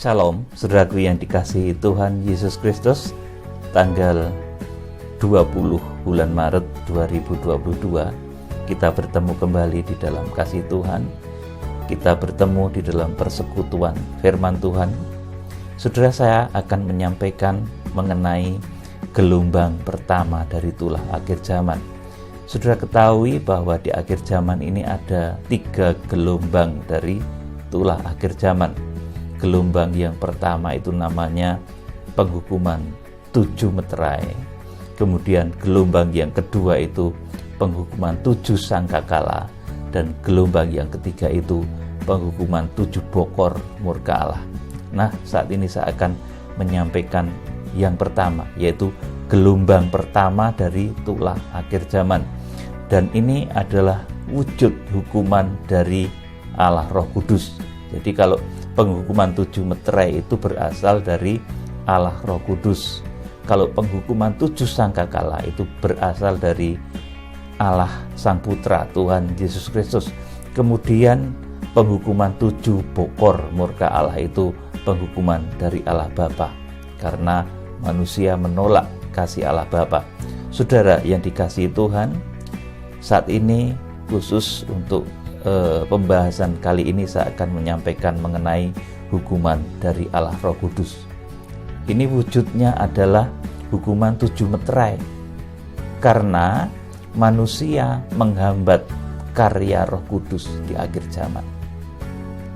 Shalom, saudaraku yang dikasihi Tuhan Yesus Kristus. Tanggal 20 bulan Maret 2022, kita bertemu kembali di dalam kasih Tuhan. Kita bertemu di dalam persekutuan firman Tuhan. Saudara, saya akan menyampaikan mengenai gelombang pertama dari tulah akhir zaman. Saudara ketahui bahwa di akhir zaman ini ada 3 gelombang dari tulah akhir zaman. Gelombang yang pertama itu namanya penghukuman 7 meterai. Kemudian gelombang yang kedua itu penghukuman 7 sangkakala. Dan gelombang yang ketiga itu penghukuman 7 bokor murka Allah. Nah, saat ini saya akan menyampaikan yang pertama, yaitu gelombang pertama dari tulah akhir zaman. Dan ini adalah wujud hukuman dari Allah Roh Kudus. Jadi kalau penghukuman 7 meterai itu berasal dari Allah Roh Kudus. Kalau penghukuman 7 sangkakala itu berasal dari Allah Sang Putra Tuhan Yesus Kristus. Kemudian penghukuman 7 bokor murka Allah itu penghukuman dari Allah Bapa, karena manusia menolak kasih Allah Bapa. Saudara yang dikasihi Tuhan, saat ini khusus untuk pembahasan kali ini saya akan menyampaikan mengenai hukuman dari Allah Roh Kudus. Ini wujudnya adalah hukuman 7 meterai, karena manusia menghambat karya Roh Kudus di akhir zaman.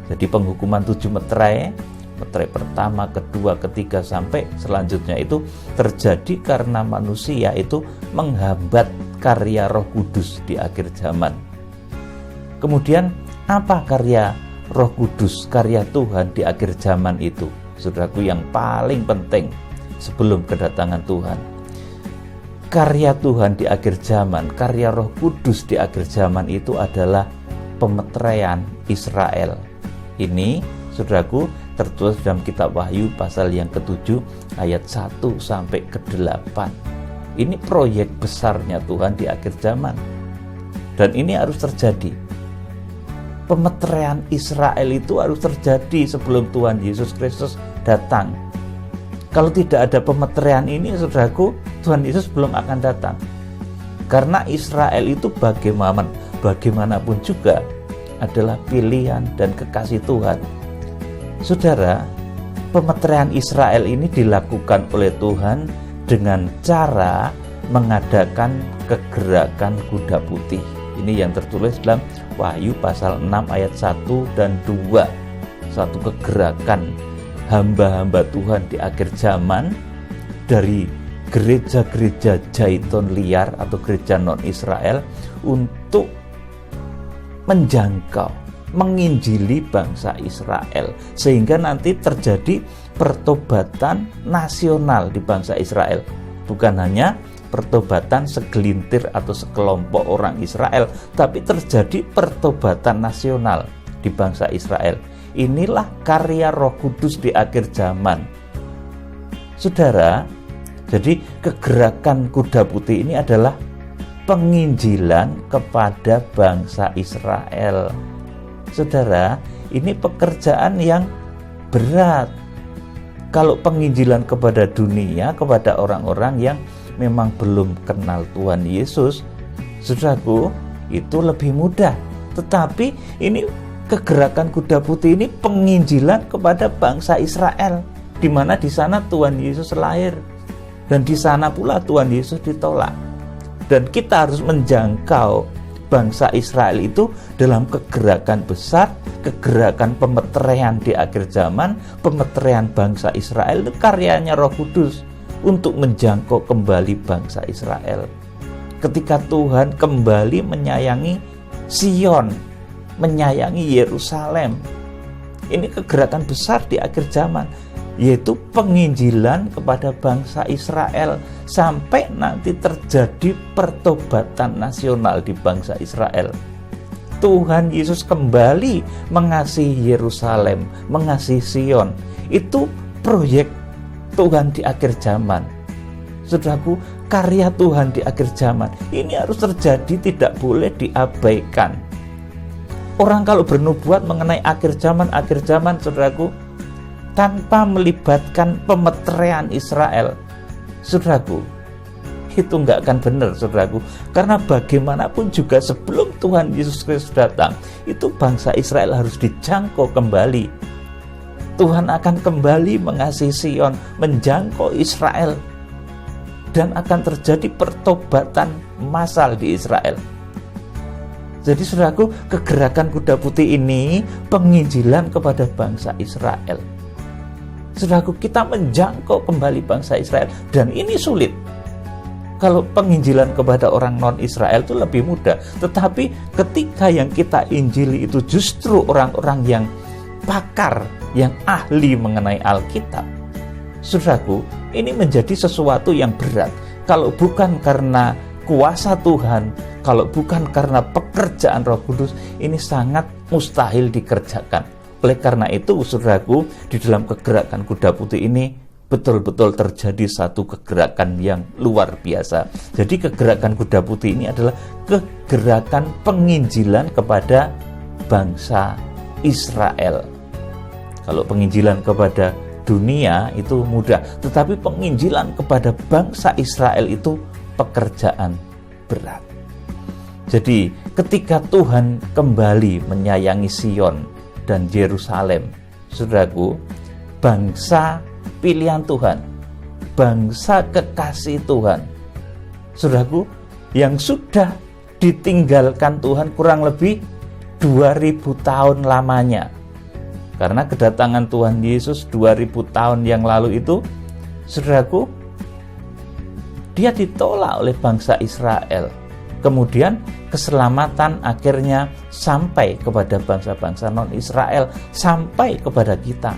Jadi penghukuman 7 meterai, meterai pertama, kedua, ketiga sampai selanjutnya itu terjadi karena manusia itu menghambat karya Roh Kudus di akhir zaman. Kemudian apa karya Roh Kudus, karya Tuhan di akhir zaman itu? Saudaraku, yang paling penting sebelum kedatangan Tuhan, karya Tuhan di akhir zaman, karya Roh Kudus di akhir zaman itu adalah pemeteraian Israel. Ini, saudaraku, tertulis dalam kitab Wahyu pasal yang ke-7 ayat 1 sampai ke-8. Ini proyek besarnya Tuhan di akhir zaman. Dan ini harus terjadi. Pemeteraian Israel itu harus terjadi sebelum Tuhan Yesus Kristus datang. Kalau tidak ada pemeteraian ini, saudaraku, Tuhan Yesus belum akan datang. Karena Israel itu bagaimanapun juga adalah pilihan dan kekasih Tuhan. Saudara, pemeteraian Israel ini dilakukan oleh Tuhan dengan cara mengadakan kegerakan kuda putih. Ini yang tertulis dalam Wahyu pasal 6 ayat 1 dan 2. Satu kegerakan hamba-hamba Tuhan di akhir zaman dari gereja-gereja Jaiton liar atau gereja non-Israel untuk menjangkau, menginjili bangsa Israel, sehingga nanti terjadi pertobatan nasional di bangsa Israel. Bukan hanya pertobatan segelintir atau sekelompok orang Israel, tapi terjadi pertobatan nasional di bangsa Israel. Inilah karya Roh Kudus di akhir zaman. Saudara, jadi kegerakan kuda putih ini adalah penginjilan kepada bangsa Israel. Saudara, ini pekerjaan yang berat. Kalau penginjilan kepada dunia, kepada orang-orang yang memang belum kenal Tuhan Yesus, saudaraku, itu lebih mudah. Tetapi ini kegerakan kuda putih ini penginjilan kepada bangsa Israel, di mana di sana Tuhan Yesus lahir, dan di sana pula Tuhan Yesus ditolak. Dan kita harus menjangkau bangsa Israel itu dalam kegerakan besar, kegerakan pemeteraian di akhir zaman. Pemeteraian bangsa Israel itu karyanya Roh Kudus untuk menjangkau kembali bangsa Israel. Ketika Tuhan kembali menyayangi Sion, menyayangi Yerusalem. Ini kegerakan besar di akhir zaman, yaitu penginjilan kepada bangsa Israel sampai nanti terjadi pertobatan nasional di bangsa Israel. Tuhan Yesus kembali mengasihi Yerusalem, mengasihi Sion. Itu proyek Tuhan di akhir zaman. Saudaraku, karya Tuhan di akhir zaman ini harus terjadi, tidak boleh diabaikan. Orang kalau bernubuat mengenai akhir zaman, saudaraku, tanpa melibatkan pemeteraian Israel, saudaraku, itu nggak akan benar, saudaraku. Karena bagaimanapun juga sebelum Tuhan Yesus Kristus datang, itu bangsa Israel harus dijangkau kembali. Tuhan akan kembali mengasihi Sion, menjangkau Israel, dan akan terjadi pertobatan massal di Israel. Jadi saudaraku, kegerakan kuda putih ini penginjilan kepada bangsa Israel. Saudaraku, kita menjangkau kembali bangsa Israel, dan ini sulit. Kalau penginjilan kepada orang non-Israel itu lebih mudah. Tetapi ketika yang kita injili itu justru orang-orang yang pakar, yang ahli mengenai Alkitab, saudaraku, ini menjadi sesuatu yang berat. Kalau bukan karena kuasa Tuhan, kalau bukan karena pekerjaan Roh Kudus, ini sangat mustahil dikerjakan. Oleh karena itu, saudaraku, di dalam kegerakan kuda putih ini betul-betul terjadi satu kegerakan yang luar biasa. Jadi kegerakan kuda putih ini adalah kegerakan penginjilan kepada bangsa Israel. Kalau penginjilan kepada dunia itu mudah, tetapi penginjilan kepada bangsa Israel itu pekerjaan berat. Jadi ketika Tuhan kembali menyayangi Sion dan Yerusalem, saudaraku, bangsa pilihan Tuhan, bangsa kekasih Tuhan, saudaraku, yang sudah ditinggalkan Tuhan kurang lebih 2000 tahun lamanya. Karena kedatangan Tuhan Yesus 2000 tahun yang lalu itu, saudaraku, dia ditolak oleh bangsa Israel. Kemudian keselamatan akhirnya sampai kepada bangsa-bangsa non-Israel, sampai kepada kita.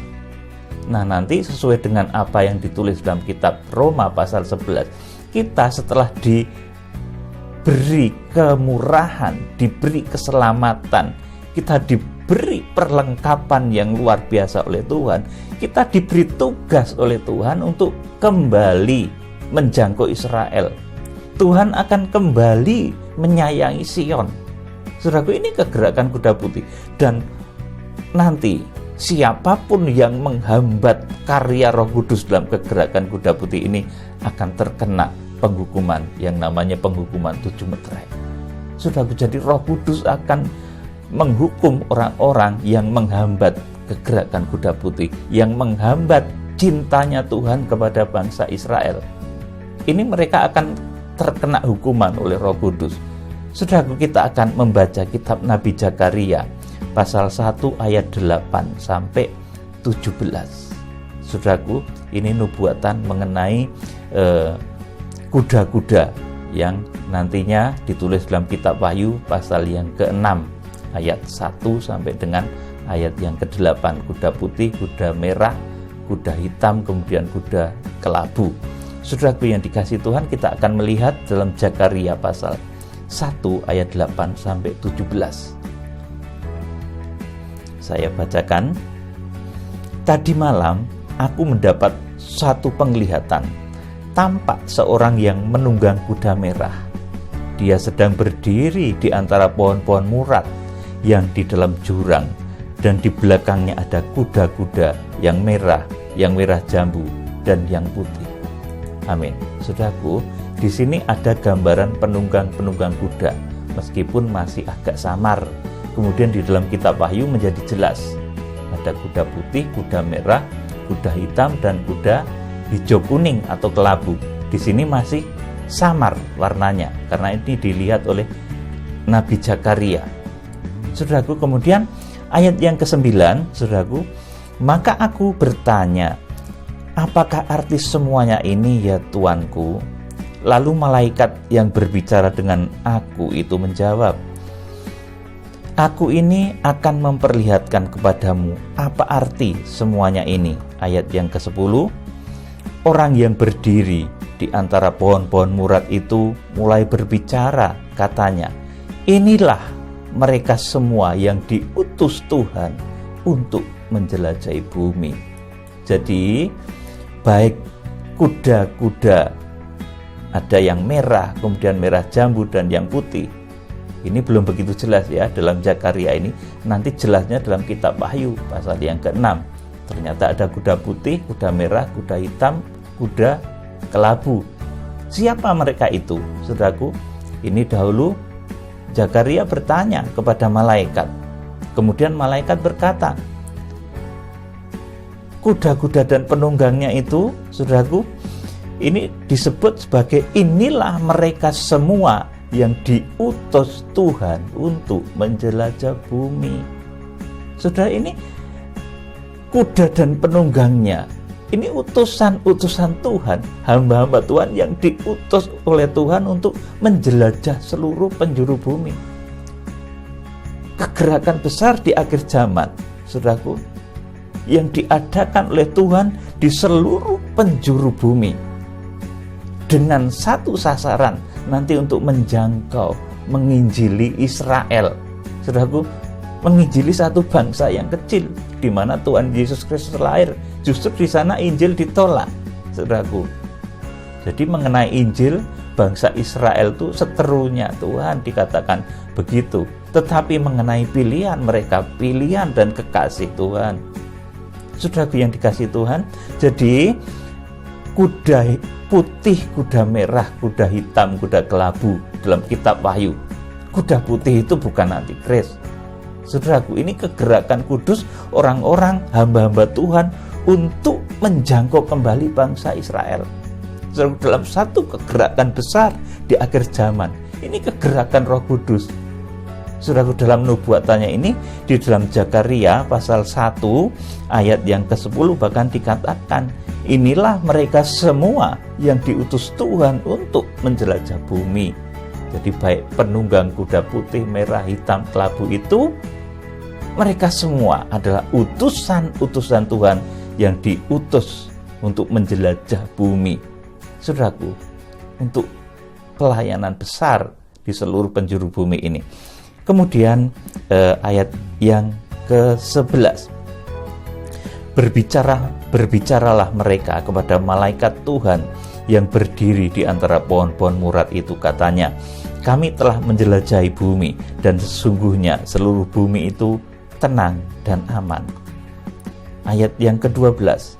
Nah, nanti sesuai dengan apa yang ditulis dalam kitab Roma pasal 11, kita setelah diberi kemurahan, diberi keselamatan, kita diberi perlengkapan yang luar biasa oleh Tuhan, kita diberi tugas oleh Tuhan untuk kembali menjangkau Israel. Tuhan akan kembali menyayangi Sion. Saudaraku, ini kegerakan kuda putih. Dan nanti siapapun yang menghambat karya Roh Kudus dalam kegerakan kuda putih ini akan terkena penghukuman yang namanya penghukuman 7 meterai. Saudaraku, jadi Roh Kudus akan menghukum orang-orang yang menghambat kegerakan kuda putih, yang menghambat cintanya Tuhan kepada bangsa Israel. Ini mereka akan terkena hukuman oleh Roh Kudus. Saudaraku, kita akan membaca kitab Nabi Zakaria pasal 1 ayat 8 sampai 17. Saudaraku, ini nubuatan mengenai kuda-kuda yang nantinya ditulis dalam kitab Wahyu pasal yang ke-6 ayat 1 sampai dengan ayat yang ke-8. Kuda putih, kuda merah, kuda hitam, kemudian kuda kelabu. Saudaraku yang dikasihi Tuhan, kita akan melihat dalam Zakaria pasal 1 ayat 8 sampai 17. Saya bacakan. Tadi malam aku mendapat satu penglihatan. Tampak seorang yang menunggang kuda merah. Dia sedang berdiri di antara pohon-pohon murat yang di dalam jurang, dan di belakangnya ada kuda-kuda yang merah jambu dan yang putih. Amin. Saudaraku, di sini ada gambaran penunggang-penunggang kuda, meskipun masih agak samar. Kemudian di dalam kitab Wahyu menjadi jelas. Ada kuda putih, kuda merah, kuda hitam, dan kuda hijau kuning atau kelabu. Di sini masih samar warnanya, karena ini dilihat oleh Nabi Zakaria. Saudaraku, kemudian ayat yang ke-9, saudaraku, maka aku bertanya, apakah arti semuanya ini ya Tuanku? Lalu malaikat yang berbicara dengan aku itu menjawab, aku ini akan memperlihatkan kepadamu apa arti semuanya ini. Ayat yang ke-10, orang yang berdiri di antara pohon-pohon murat itu mulai berbicara, katanya, inilah mereka semua yang diutus Tuhan untuk menjelajahi bumi. Jadi baik kuda-kuda, ada yang merah, kemudian merah jambu, dan yang putih. Ini belum begitu jelas ya dalam Zakaria ini. Nanti jelasnya dalam kitab Wahyu pasal yang ke-6. Ternyata ada kuda putih, kuda merah, kuda hitam, kuda kelabu. Siapa mereka itu, saudaraku? Ini dahulu Zakaria bertanya kepada malaikat. Kemudian malaikat berkata, kuda-kuda dan penunggangnya itu, saudaraku, ini disebut sebagai inilah mereka semua yang diutus Tuhan untuk menjelajah bumi. Saudara, ini kuda dan penunggangnya, ini utusan-utusan Tuhan, hamba-hamba Tuhan yang diutus oleh Tuhan untuk menjelajah seluruh penjuru bumi. Kegerakan besar di akhir zaman, saudaraku, yang diadakan oleh Tuhan di seluruh penjuru bumi dengan satu sasaran, nanti untuk menjangkau, menginjili Israel. Saudaraku, menginjili satu bangsa yang kecil di mana Tuhan Yesus Kristus lahir. Justru di sana Injil ditolak, saudaraku. Jadi mengenai Injil, bangsa Israel itu seterunya Tuhan dikatakan begitu. Tetapi mengenai pilihan mereka, pilihan dan kekasih Tuhan, saudaraku yang dikasih Tuhan, jadi kuda putih, kuda merah, kuda hitam, kuda kelabu dalam kitab Wahyu. Kuda putih itu bukan antikris. Saudaraku, ini kegerakan kudus orang-orang hamba-hamba Tuhan untuk menjangkau kembali bangsa Israel. Saudaraku, dalam satu kegerakan besar di akhir zaman, ini kegerakan Roh Kudus. Saudaraku, dalam nubuatannya ini di dalam Zakaria pasal 1 ayat yang ke-10 bahkan dikatakan, inilah mereka semua yang diutus Tuhan untuk menjelajah bumi. Jadi baik penunggang kuda putih, merah, hitam, kelabu itu, mereka semua adalah utusan-utusan Tuhan yang diutus untuk menjelajah bumi. Saudaraku, untuk pelayanan besar di seluruh penjuru bumi ini. Kemudian ayat yang ke-11, berbicaralah mereka kepada malaikat Tuhan yang berdiri di antara pohon-pohon murad itu, katanya, kami telah menjelajahi bumi dan sesungguhnya seluruh bumi itu tenang dan aman. Ayat yang ke-12,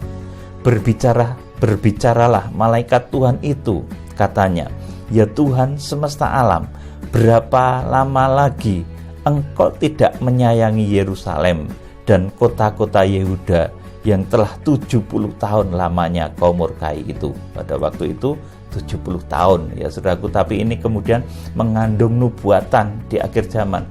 berbicaralah malaikat Tuhan itu, katanya, ya Tuhan semesta alam, berapa lama lagi Engkau tidak menyayangi Yerusalem dan kota-kota Yehuda yang telah 70 tahun lamanya Kau murkai itu. Pada waktu itu 70 tahun ya saudaraku, tapi ini kemudian mengandung nubuatan di akhir zaman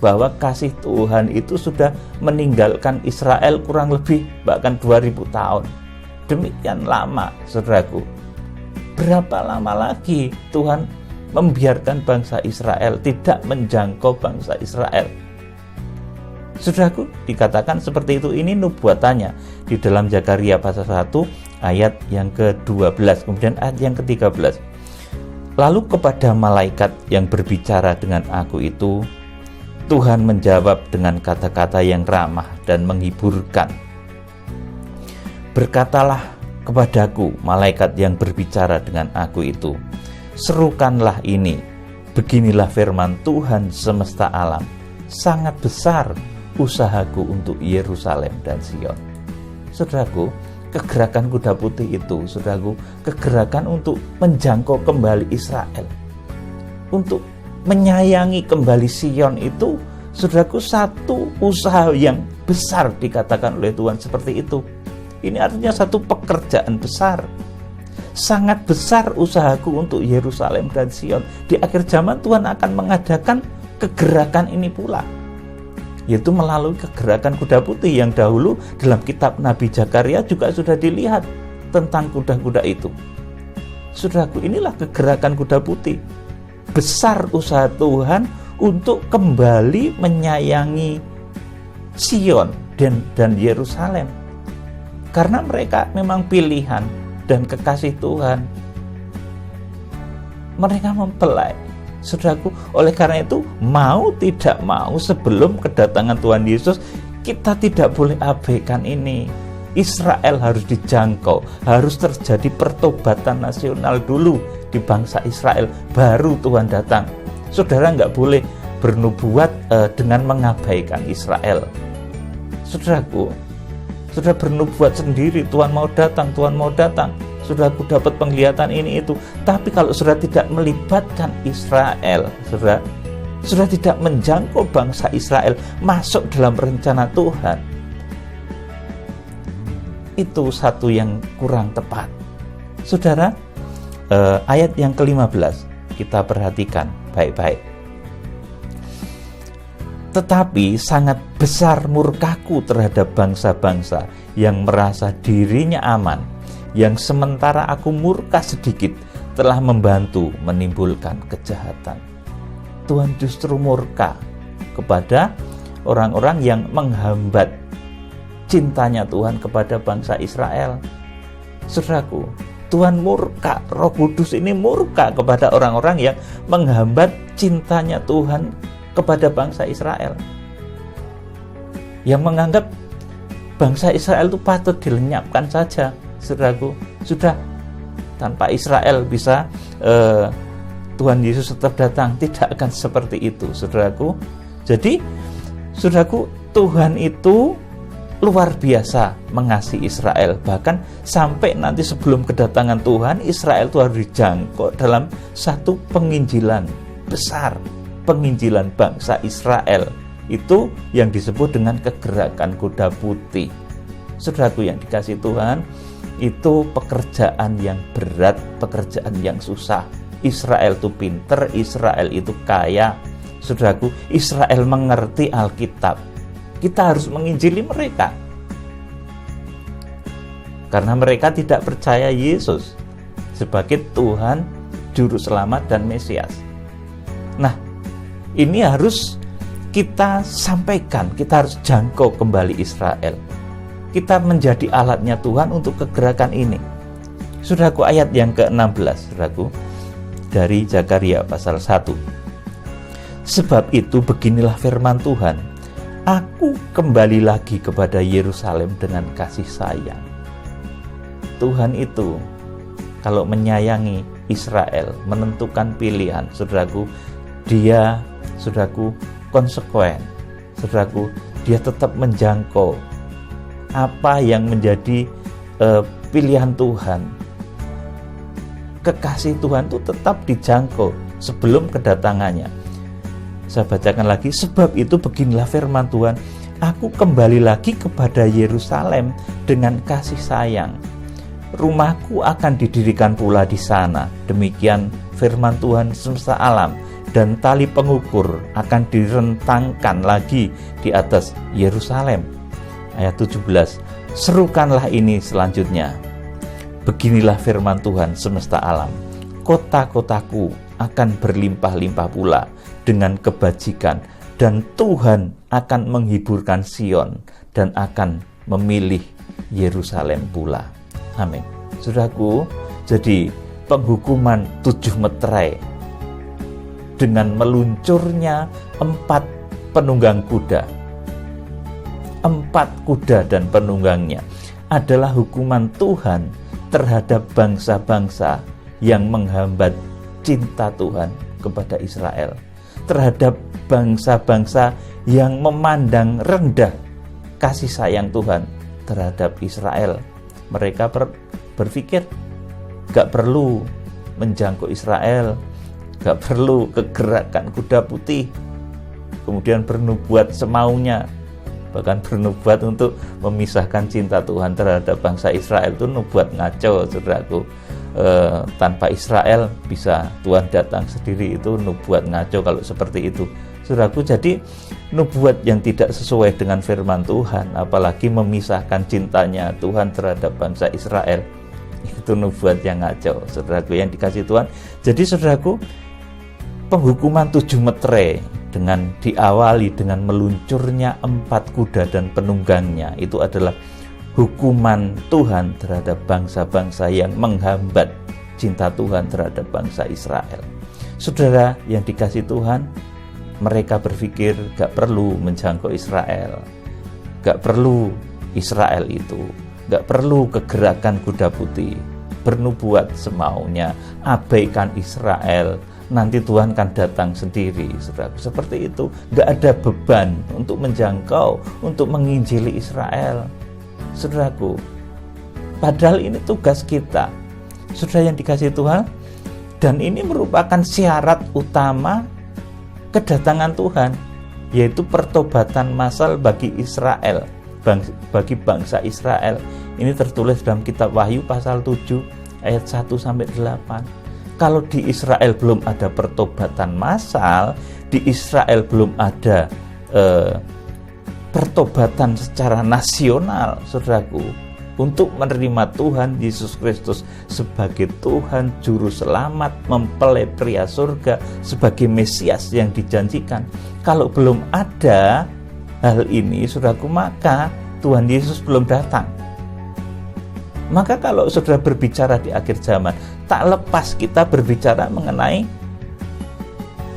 bahwa kasih Tuhan itu sudah meninggalkan Israel kurang lebih bahkan 2000 tahun. Demikian lama saudaraku. Berapa lama lagi Tuhan membiarkan bangsa Israel, tidak menjangkau bangsa Israel? Saudaraku, dikatakan seperti itu. Ini nubuatannya di dalam Zakaria pasal 1 ayat yang ke-12. Kemudian ayat yang ke-13, lalu kepada malaikat yang berbicara dengan aku itu, Tuhan menjawab dengan kata-kata yang ramah dan menghiburkan. Berkatalah kepadaku malaikat yang berbicara dengan aku itu, serukanlah ini, beginilah firman Tuhan semesta alam, sangat besar usahaku untuk Yerusalem dan Sion. Saudaraku, kegerakan kuda putih itu, saudaraku, kegerakan untuk menjangkau kembali Israel, untuk menyayangi kembali Sion itu, saudaraku, satu usaha yang besar dikatakan oleh Tuhan seperti itu. Ini artinya satu pekerjaan besar. Sangat besar usahaku untuk Yerusalem dan Sion. Di akhir zaman Tuhan akan mengadakan kegerakan ini pula, yaitu melalui kegerakan kuda putih yang dahulu dalam kitab Nabi Zakaria juga sudah dilihat tentang kuda-kuda itu. Saudaraku, inilah kegerakan kuda putih. Besar usaha Tuhan untuk kembali menyayangi Sion dan Yerusalem, karena mereka memang pilihan dan kekasih Tuhan. Mereka mempelai, saudaraku. Oleh karena itu, mau tidak mau, sebelum kedatangan Tuhan Yesus, kita tidak boleh abaikan ini. Israel harus dijangkau, harus terjadi pertobatan nasional dulu di bangsa Israel, baru Tuhan datang. Saudara nggak boleh bernubuat dengan mengabaikan Israel. Saudaraku, sudah bernubuat sendiri, Tuhan mau datang, Tuhan mau datang. Sudah aku dapat penglihatan ini itu. Tapi kalau sudah tidak melibatkan Israel, sudah tidak menjangkau bangsa Israel masuk dalam rencana Tuhan, itu satu yang kurang tepat. Saudara, ayat yang ke-15 kita perhatikan baik-baik. Tetapi sangat besar murkaku terhadap bangsa-bangsa yang merasa dirinya aman, yang sementara aku murka sedikit telah membantu menimbulkan kejahatan. Tuhan justru murka kepada orang-orang yang menghambat cintanya Tuhan kepada bangsa Israel. Saudaraku, Tuhan murka, Roh Kudus ini murka kepada orang-orang yang menghambat cintanya Tuhan kepada bangsa Israel, yang menganggap bangsa Israel itu patut dilenyapkan saja. Saudaraku, sudah tanpa Israel bisa Tuhan Yesus tetap datang. Tidak akan seperti itu, saudaraku. Jadi, saudaraku, Tuhan itu luar biasa mengasihi Israel. Bahkan sampai nanti sebelum kedatangan Tuhan, Israel itu harus dijangkau dalam satu penginjilan besar. Penginjilan bangsa Israel itu yang disebut dengan kegerakan kuda putih. Saudaraku yang dikasihi Tuhan, itu pekerjaan yang berat, pekerjaan yang susah. Israel itu pinter, Israel itu kaya. Saudaraku, Israel mengerti Alkitab. Kita harus menginjili mereka, karena mereka tidak percaya Yesus sebagai Tuhan, Juru Selamat dan Mesias. Nah, ini harus kita sampaikan, kita harus jangkau kembali Israel. Kita menjadi alatnya Tuhan untuk kegerakan ini. Saudaraku, ayat yang ke-16, saudaraku, dari Zakaria pasal 1. Sebab itu beginilah firman Tuhan, aku kembali lagi kepada Yerusalem dengan kasih sayang. Tuhan itu kalau menyayangi Israel, menentukan pilihan, saudaraku, dia, saudaraku, konsekuen. Saudaraku, dia tetap menjangkau apa yang menjadi pilihan Tuhan. Kekasih Tuhan itu tetap dijangkau sebelum kedatangannya. Saya bacakan lagi, sebab itu beginilah firman Tuhan, aku kembali lagi kepada Yerusalem dengan kasih sayang. Rumahku akan didirikan pula di sana. Demikian firman Tuhan semesta alam, dan tali pengukur akan direntangkan lagi di atas Yerusalem. Ayat 17, serukanlah ini selanjutnya. Beginilah firman Tuhan semesta alam, kota-kotaku akan berlimpah-limpah pula dengan kebajikan, dan Tuhan akan menghiburkan Sion dan akan memilih Yerusalem pula. Amin. Saudaraku, jadi penghukuman 7 meterai dengan meluncurnya 4 penunggang kuda, 4 kuda dan penunggangnya adalah hukuman Tuhan terhadap bangsa-bangsa yang menghambat cinta Tuhan kepada Israel, terhadap bangsa-bangsa yang memandang rendah kasih sayang Tuhan terhadap Israel. Mereka berpikir gak perlu menjangkau Israel, gak perlu kegerakan kuda putih, kemudian bernubuat semaunya, bahkan bernubuat untuk memisahkan cinta Tuhan terhadap bangsa Israel. Itu nubuat ngaco, saudaraku. Tanpa Israel bisa Tuhan datang sendiri, itu nubuat ngaco kalau seperti itu, saudaraku. Jadi nubuat yang tidak sesuai dengan firman Tuhan, apalagi memisahkan cintanya Tuhan terhadap bangsa Israel, itu nubuat yang ngaco, saudaraku yang dikasihi Tuhan. Jadi saudaraku, penghukuman 7 meterai dengan diawali dengan meluncurnya 4 kuda dan penunggangnya, itu adalah hukuman Tuhan terhadap bangsa-bangsa yang menghambat cinta Tuhan terhadap bangsa Israel. Saudara yang dikasihi Tuhan, mereka berpikir gak perlu menjangkau Israel, gak perlu Israel itu, gak perlu kegerakan kuda putih, bernubuat semaunya, abaikan Israel, nanti Tuhan akan datang sendiri, saudara. Seperti itu, gak ada beban untuk menjangkau, untuk menginjili Israel. saudaraku. Padahal ini tugas kita, saudara yang dikasihi Tuhan, dan ini merupakan syarat utama kedatangan Tuhan, yaitu pertobatan massal bagi Israel, bagi bangsa Israel. Ini tertulis dalam kitab Wahyu pasal 7 ayat 1-8. Kalau di Israel belum ada pertobatan massal, di Israel belum ada pertobatan secara nasional, saudaraku, untuk menerima Tuhan Yesus Kristus sebagai Tuhan Juru Selamat, mempelai pria surga, sebagai Mesias yang dijanjikan. Kalau belum ada hal ini, saudaraku, maka Tuhan Yesus belum datang. Maka kalau saudara berbicara di akhir zaman, tak lepas kita berbicara mengenai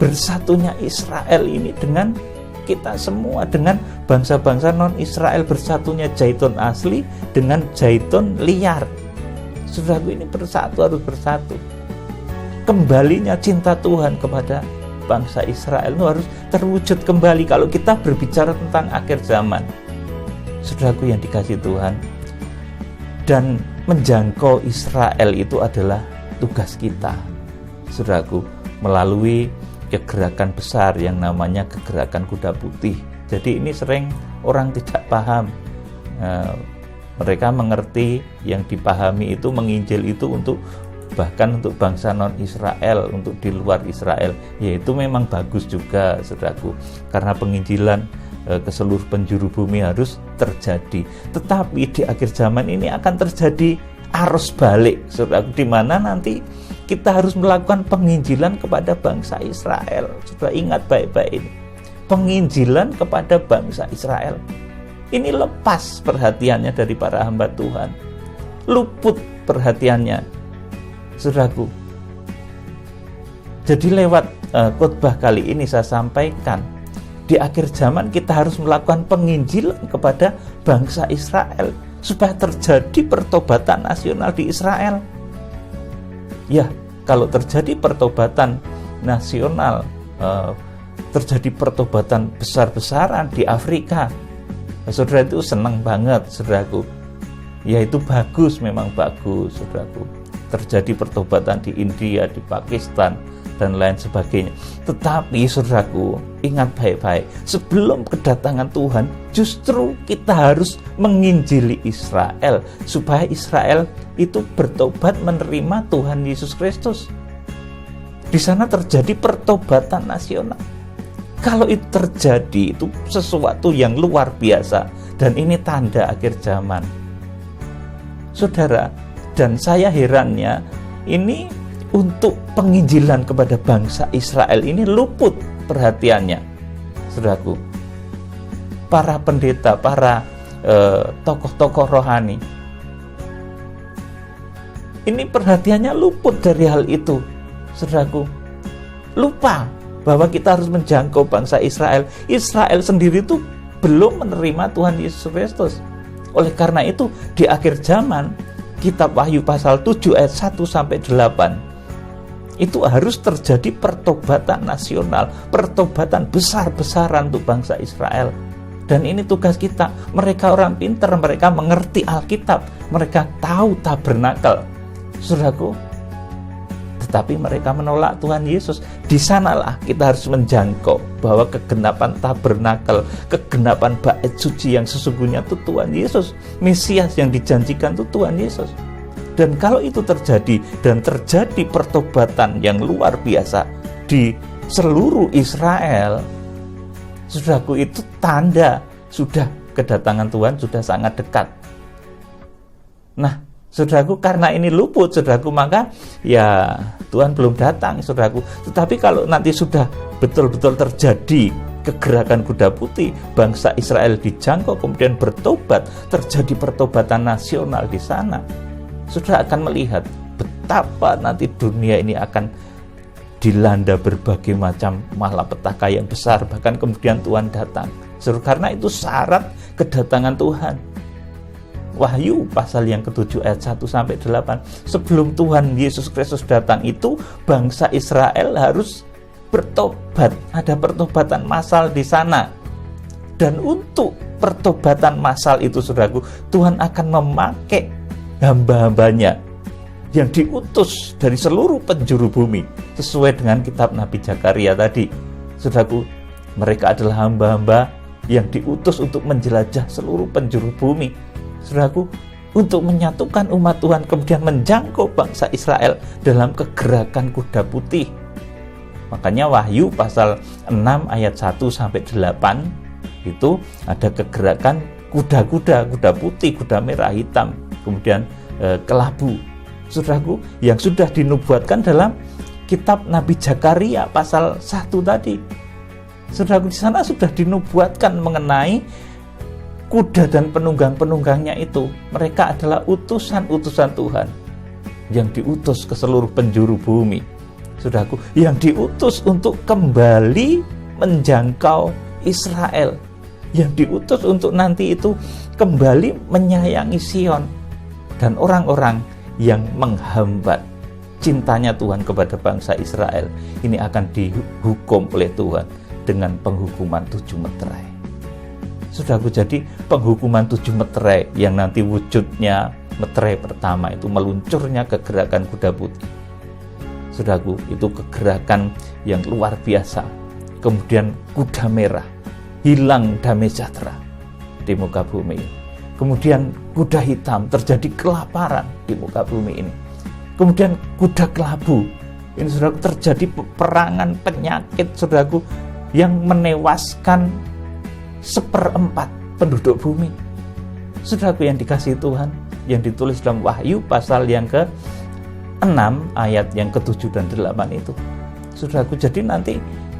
bersatunya Israel ini dengan kita semua, dengan bangsa-bangsa non-Israel, bersatunya zaitun asli dengan zaitun liar. Saudaraku, ini bersatu, harus bersatu. Kembalinya cinta Tuhan kepada bangsa Israel itu harus terwujud kembali kalau kita berbicara tentang akhir zaman. Saudaraku yang dikasihi Tuhan, dan menjangkau Israel itu adalah tugas kita, saudaraku, melalui kegerakan besar yang namanya kegerakan kuda putih. Jadi ini sering orang tidak paham. Mereka mengerti yang dipahami itu, menginjil itu untuk bahkan untuk bangsa non-Israel, untuk di luar Israel. Yaitu memang bagus juga, saudaraku, karena penginjilan ke seluruh penjuru bumi harus terjadi. Tetapi di akhir zaman ini akan terjadi arus balik, saudaraku, di mana nanti kita harus melakukan penginjilan kepada bangsa Israel. Sudah ingat baik-baik ini. Penginjilan kepada bangsa Israel. Ini lepas perhatiannya dari para hamba Tuhan. Luput perhatiannya, saudaraku. Jadi lewat khotbah kali ini saya sampaikan, di akhir zaman kita harus melakukan penginjilan kepada bangsa Israel supaya terjadi pertobatan nasional di Israel. Ya, kalau terjadi pertobatan nasional, terjadi pertobatan besar-besaran di Afrika, saudara, itu senang banget, saudaraku. Ya, itu bagus, memang bagus, saudaraku. Terjadi pertobatan di India, di Pakistan, dan lain sebagainya. Tetapi, saudaraku, ingat baik-baik, sebelum kedatangan Tuhan, justru kita harus menginjili Israel supaya Israel itu bertobat menerima Tuhan Yesus Kristus. Di sana terjadi pertobatan nasional. Kalau itu terjadi, itu sesuatu yang luar biasa, dan ini tanda akhir zaman, saudara. Dan saya herannya, ini untuk penginjilan kepada bangsa Israel ini luput perhatiannya, saudaraku. Para pendeta, para tokoh-tokoh rohani, ini perhatiannya luput dari hal itu, saudaraku. Lupa bahwa kita harus menjangkau bangsa Israel. Israel sendiri itu belum menerima Tuhan Yesus Kristus. Oleh karena itu, di akhir zaman, kitab Wahyu pasal 7 ayat 1-8, itu harus terjadi pertobatan nasional, pertobatan besar-besaran untuk bangsa Israel. Dan ini tugas kita. Mereka orang pintar, mereka mengerti Alkitab, mereka tahu tabernakel, saudaraku. Tetapi mereka menolak Tuhan Yesus. Di sanalah kita harus menjangkau bahwa kegenapan tabernakel, kegenapan bait suci yang sesungguhnya itu Tuhan Yesus. Mesias yang dijanjikan itu Tuhan Yesus. Dan kalau itu terjadi, dan terjadi pertobatan yang luar biasa di seluruh Israel, saudaraku, itu tanda sudah kedatangan Tuhan sudah sangat dekat. Nah, saudaraku, karena ini luput, saudaraku, maka ya Tuhan belum datang, saudaraku. Tetapi kalau nanti sudah betul-betul terjadi kegerakan kuda putih, bangsa Israel dijangkau, kemudian bertobat, terjadi pertobatan nasional di sana, saudara akan melihat betapa nanti dunia ini akan dilanda berbagai macam malapetaka yang besar, bahkan kemudian Tuhan datang. Karena itu syarat kedatangan Tuhan. Wahyu pasal yang ke-7 ayat 1-8. Sebelum Tuhan Yesus Kristus datang itu, bangsa Israel harus bertobat. Ada pertobatan massal di sana. Dan untuk pertobatan massal itu, saudaraku, Tuhan akan memakai hamba-hambanya yang diutus dari seluruh penjuru bumi, sesuai dengan kitab Nabi Zakaria tadi. Saudaraku, mereka adalah hamba-hamba yang diutus untuk menjelajah seluruh penjuru bumi, saudaraku, untuk menyatukan umat Tuhan, kemudian menjangkau bangsa Israel dalam kegerakan kuda putih. Makanya Wahyu pasal 6 ayat 1 sampai 8 itu ada kegerakan kuda-kuda, kuda putih, kuda merah, hitam, kemudian kelabu, saudaraku, yang sudah dinubuatkan dalam kitab Nabi Zakaria pasal 1 tadi. Saudaraku, di sana sudah dinubuatkan mengenai kuda dan penunggang-penunggangnya itu. Mereka adalah utusan-utusan Tuhan yang diutus ke seluruh penjuru bumi, saudaraku, yang diutus untuk kembali menjangkau Israel, yang diutus untuk nanti itu kembali menyayangi Sion dan orang-orang yang menghambat cintanya Tuhan kepada bangsa Israel. Ini akan dihukum oleh Tuhan dengan penghukuman 7 meterai. Saudaraku, jadi penghukuman 7 meterai yang nanti wujudnya meterai pertama itu meluncurnya kegerakan kuda putih. Saudaraku, itu kegerakan yang luar biasa. Kemudian kuda merah, hilang damai sejahtera di muka bumi ini. Kemudian kuda hitam, terjadi kelaparan di muka bumi ini. Kemudian kuda kelabu, ini saudaraku, terjadi peperangan, penyakit, saudaraku, yang menewaskan 1/4 penduduk bumi. Saudaraku yang dikasihi Tuhan, yang ditulis dalam Wahyu pasal yang ke-6 ayat yang ke-7 dan 8 itu. Saudaraku, jadi nanti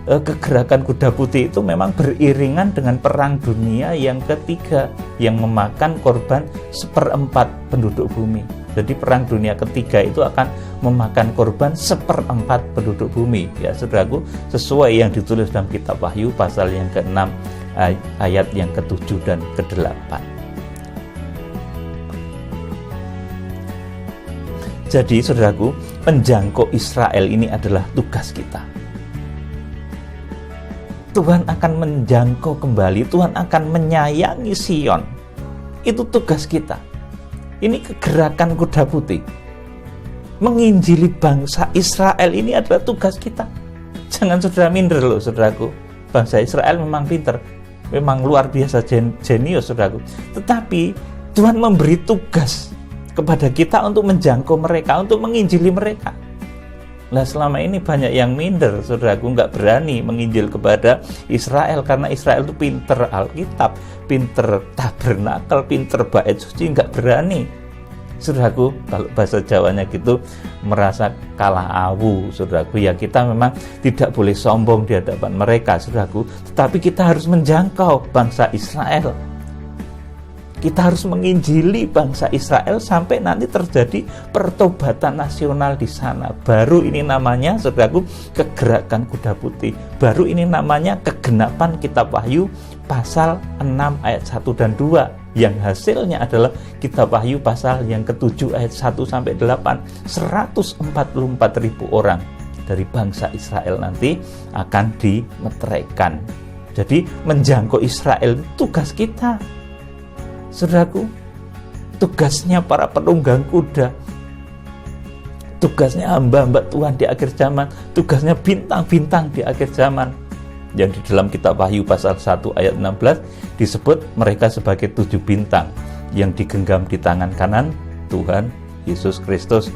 kegerakan kuda putih itu memang beriringan dengan perang dunia yang ketiga yang memakan korban 1/4 penduduk bumi. Jadi perang dunia ketiga itu akan memakan korban 1/4 penduduk bumi, ya saudaraku, sesuai yang ditulis dalam kitab Wahyu pasal yang ke-6 ayat yang ke-7 dan ke-8. Jadi saudaraku, menjangkau Israel ini adalah tugas kita. Tuhan akan menjangkau kembali, Tuhan akan menyayangi Sion. Itu tugas kita. Ini kegerakan kuda putih. Menginjili bangsa Israel ini adalah tugas kita. Jangan saudara minder loh, saudaraku. Bangsa Israel memang pintar, memang luar biasa jenius, saudaraku. Tetapi Tuhan memberi tugas kepada kita untuk menjangkau mereka, untuk menginjili mereka. Nah, selama ini banyak yang minder, saudaraku, nggak berani menginjil kepada Israel karena Israel itu pinter Alkitab, pinter tabernakel, pinter bait suci, nggak berani. Saudaraku, kalau bahasa Jawanya gitu, merasa kalah awu, saudaraku. Ya, kita memang tidak boleh sombong di hadapan mereka, saudaraku, tetapi kita harus menjangkau bangsa Israel. Kita harus menginjili bangsa Israel sampai nanti terjadi pertobatan nasional di sana. Baru ini namanya, saudaraku, kegerakan kuda putih. Baru ini namanya kegenapan kitab Wahyu pasal 6 ayat 1 dan 2. Yang hasilnya adalah kitab Wahyu pasal yang ke-7 ayat 1 sampai 8. 144.000 orang dari bangsa Israel nanti akan dimeteraikan. Jadi menjangkau Israel tugas kita. Saudaraku, tugasnya para penunggang kuda, tugasnya hamba-hamba Tuhan di akhir zaman, tugasnya bintang-bintang di akhir zaman. Yang di dalam kitab Wahyu pasal 1 ayat 16 disebut mereka sebagai 7 bintang yang digenggam di tangan kanan Tuhan Yesus Kristus.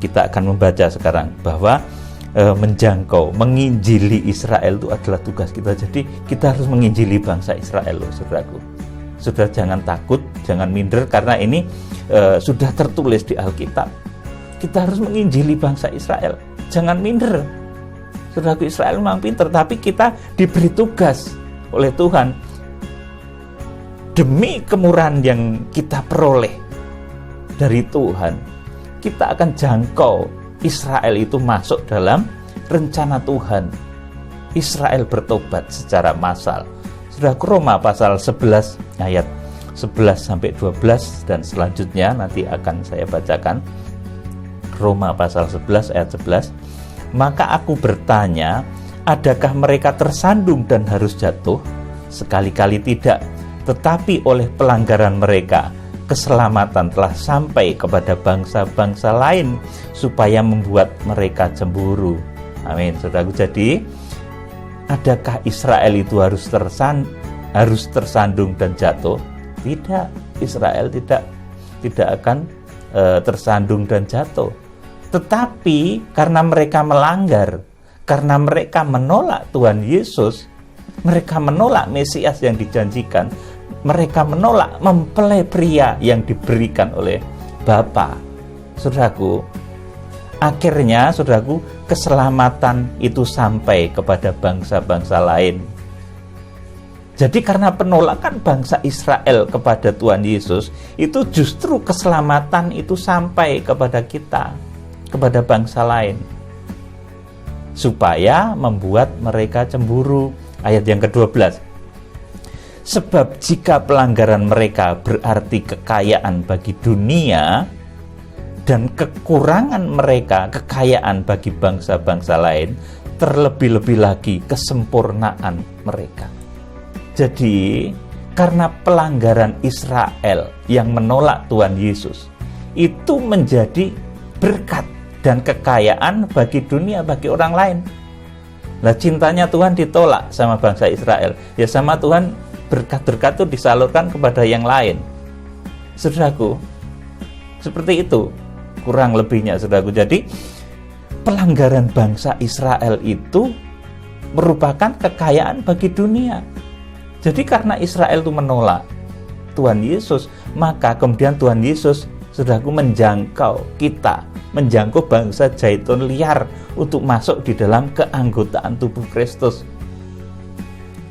Kita akan membaca sekarang bahwa menjangkau, menginjili Israel itu adalah tugas kita. Jadi kita harus menginjili bangsa Israel loh, saudaraku. Saudara jangan takut, jangan minder, karena ini sudah tertulis di Alkitab. Kita harus menginjili bangsa Israel. Jangan minder. Saudaraku, Israel memang pintar, tapi kita diberi tugas oleh Tuhan. Demi kemurahan yang kita peroleh dari Tuhan, kita akan jangkau Israel itu masuk dalam rencana Tuhan. Israel bertobat secara massal. Saudaraku, Roma pasal 11 ayat 11 sampai 12 dan selanjutnya nanti akan saya bacakan. Roma pasal 11 ayat 11. Maka aku bertanya, adakah mereka tersandung dan harus jatuh? Sekali-kali tidak. tetapi oleh pelanggaran mereka keselamatan telah sampai kepada bangsa-bangsa lain supaya membuat mereka cemburu. Amin. Saudaraku, jadi adakah Israel itu harus tersandung dan jatuh? Tidak, Israel tidak akan tersandung dan jatuh. Tetapi karena mereka melanggar, karena mereka menolak Tuhan Yesus, mereka menolak Mesias yang dijanjikan, mereka menolak mempelai pria yang diberikan oleh Bapa. Saudaraku, akhirnya saudaraku, keselamatan itu sampai kepada bangsa-bangsa lain. Jadi karena penolakan bangsa Israel kepada Tuhan Yesus, itu justru keselamatan itu sampai kepada kita, kepada bangsa lain, supaya membuat mereka cemburu. Ayat yang ke-12, sebab jika pelanggaran mereka berarti kekayaan bagi dunia, dan kekurangan mereka kekayaan bagi bangsa-bangsa lain, terlebih-lebih lagi kesempurnaan mereka. Jadi karena pelanggaran Israel yang menolak Tuhan Yesus, itu menjadi berkat dan kekayaan bagi dunia, bagi orang lain. Lah, cintanya Tuhan ditolak sama bangsa Israel, ya sama Tuhan berkat-berkat itu disalurkan kepada yang lain. Saudaraku, seperti itu kurang lebihnya, saudaraku. Jadi pelanggaran bangsa Israel itu merupakan kekayaan bagi dunia. Jadi karena Israel itu menolak Tuhan Yesus, maka kemudian Tuhan Yesus, saudaraku, menjangkau kita, menjangkau bangsa Zaitun liar untuk masuk di dalam keanggotaan tubuh Kristus.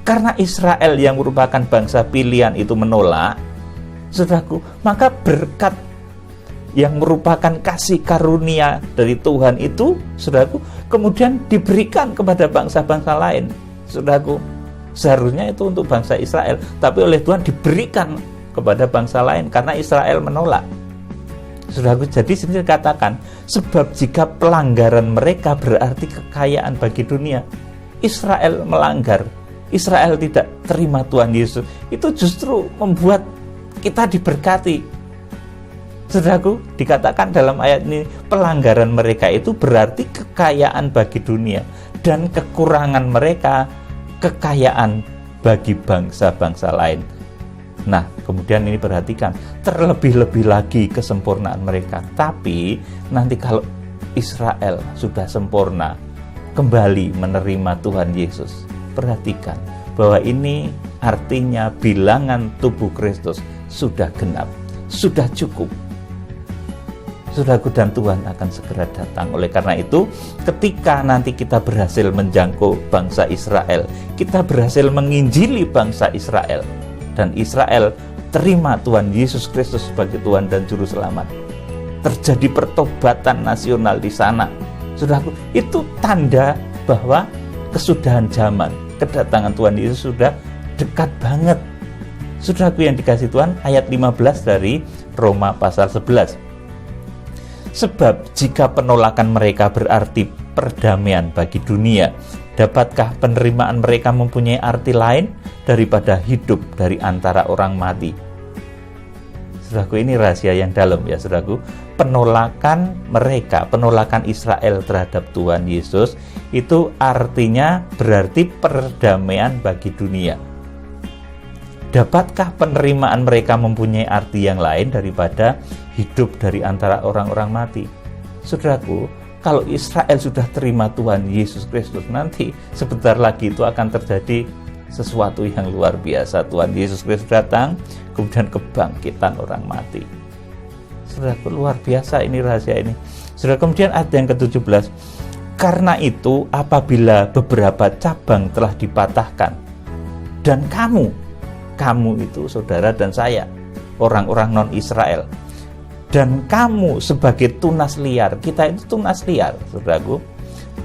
Karena Israel yang merupakan bangsa pilihan itu menolak, saudaraku, maka berkat yang merupakan kasih karunia dari Tuhan itu, saudaraku, kemudian diberikan kepada bangsa-bangsa lain. Saudaraku, seharusnya itu untuk bangsa Israel, tapi oleh Tuhan diberikan kepada bangsa lain karena Israel menolak. Saudaraku, jadi sini dikatakan, sebab jika pelanggaran mereka berarti kekayaan bagi dunia. Israel melanggar, Israel tidak terima Tuhan Yesus, itu justru membuat kita diberkati. Saudaraku, dikatakan dalam ayat ini, pelanggaran mereka itu berarti kekayaan bagi dunia, dan kekurangan mereka kekayaan bagi bangsa-bangsa lain. Nah, kemudian ini perhatikan, terlebih-lebih lagi kesempurnaan mereka. Tapi nanti kalau Israel sudah sempurna, kembali menerima Tuhan Yesus, perhatikan bahwa ini artinya bilangan tubuh Kristus sudah genap, sudah cukup. Saudaraku, dan Tuhan akan segera datang. Oleh karena itu, ketika nanti kita berhasil menjangkau bangsa Israel, kita berhasil menginjili bangsa Israel, dan Israel terima Tuhan Yesus Kristus sebagai Tuhan dan Juru Selamat, terjadi pertobatan nasional di sana. Saudaraku, itu tanda bahwa kesudahan zaman, kedatangan Tuhan Yesus sudah dekat banget. Saudaraku yang dikasihi Tuhan, ayat 15 dari Roma pasal 11. Sebab jika penolakan mereka berarti perdamaian bagi dunia, dapatkah penerimaan mereka mempunyai arti lain daripada hidup dari antara orang mati? Saudaraku, ini rahasia yang dalam ya, saudaraku. Penolakan mereka, penolakan Israel terhadap Tuhan Yesus, itu artinya berarti perdamaian bagi dunia. Dapatkah penerimaan mereka mempunyai arti yang lain daripada hidup dari antara orang-orang mati? Saudaraku, kalau Israel sudah terima Tuhan Yesus Kristus, nanti sebentar lagi itu akan terjadi sesuatu yang luar biasa. Tuhan Yesus Kristus datang, kemudian kebangkitan orang mati. Saudaraku, luar biasa ini rahasia ini. Saudara, kemudian ayat yang ke-17, karena itu apabila beberapa cabang telah dipatahkan, dan kamu itu saudara dan saya, orang-orang non-Israel, dan kamu sebagai tunas liar, kita itu tunas liar, saudaraku,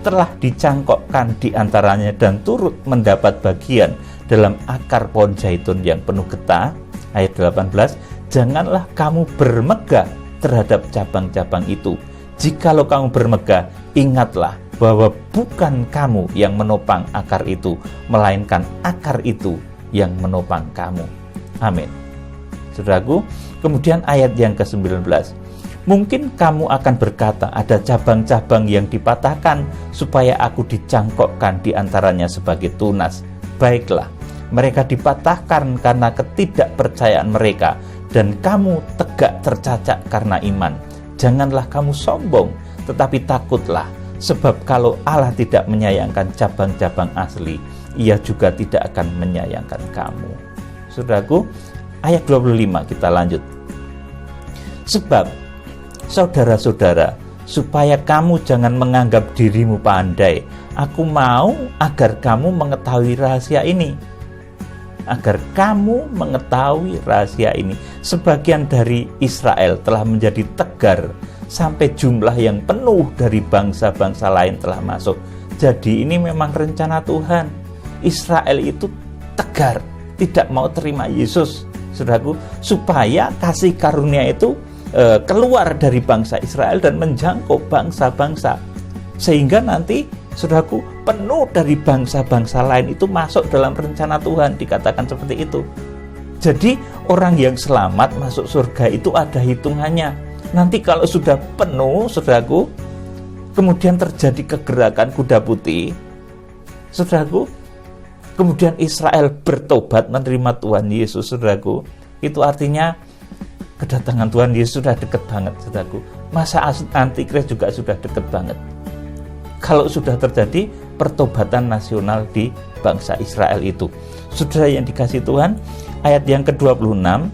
telah dicangkokkan di antaranya dan turut mendapat bagian dalam akar pohon zaitun yang penuh getah. Ayat 18, janganlah kamu bermegah terhadap cabang-cabang itu. Jikalau kamu bermegah, ingatlah bahwa bukan kamu yang menopang akar itu, melainkan akar itu yang menopang kamu. Amin. Saudaraku, kemudian ayat yang ke-19. Mungkin kamu akan berkata, ada cabang-cabang yang dipatahkan supaya aku dicangkokkan di antaranya sebagai tunas. Baiklah, mereka dipatahkan karena ketidakpercayaan mereka, dan kamu tegak tercacak karena iman. Janganlah kamu sombong, tetapi takutlah, sebab kalau Allah tidak menyayangkan cabang-cabang asli, Ia juga tidak akan menyayangkan kamu. Saudaraku, ayat 25 kita lanjut. Sebab, saudara-saudara, supaya kamu jangan menganggap dirimu pandai, aku mau agar kamu mengetahui rahasia ini. Agar kamu mengetahui rahasia ini. Sebagian dari Israel telah menjadi tegar, sampai jumlah yang penuh dari bangsa-bangsa lain telah masuk. Jadi ini memang rencana Tuhan. Israel itu tegar, tidak mau terima Yesus, saudaraku, supaya kasih karunia itu keluar dari bangsa Israel dan menjangkau bangsa-bangsa, sehingga nanti, saudaraku, penuh dari bangsa-bangsa lain itu masuk dalam rencana Tuhan, dikatakan seperti itu. Jadi orang yang selamat masuk surga itu ada hitungannya. Nanti kalau sudah penuh, saudaraku, kemudian terjadi kegerakan kuda putih, saudaraku, kemudian Israel bertobat menerima Tuhan Yesus, saudaraku, itu artinya kedatangan Tuhan Yesus sudah dekat banget, saudaraku. Masa antikris juga sudah dekat banget. Kalau sudah terjadi pertobatan nasional di bangsa Israel itu, saudara yang dikasihi Tuhan, ayat yang ke-26,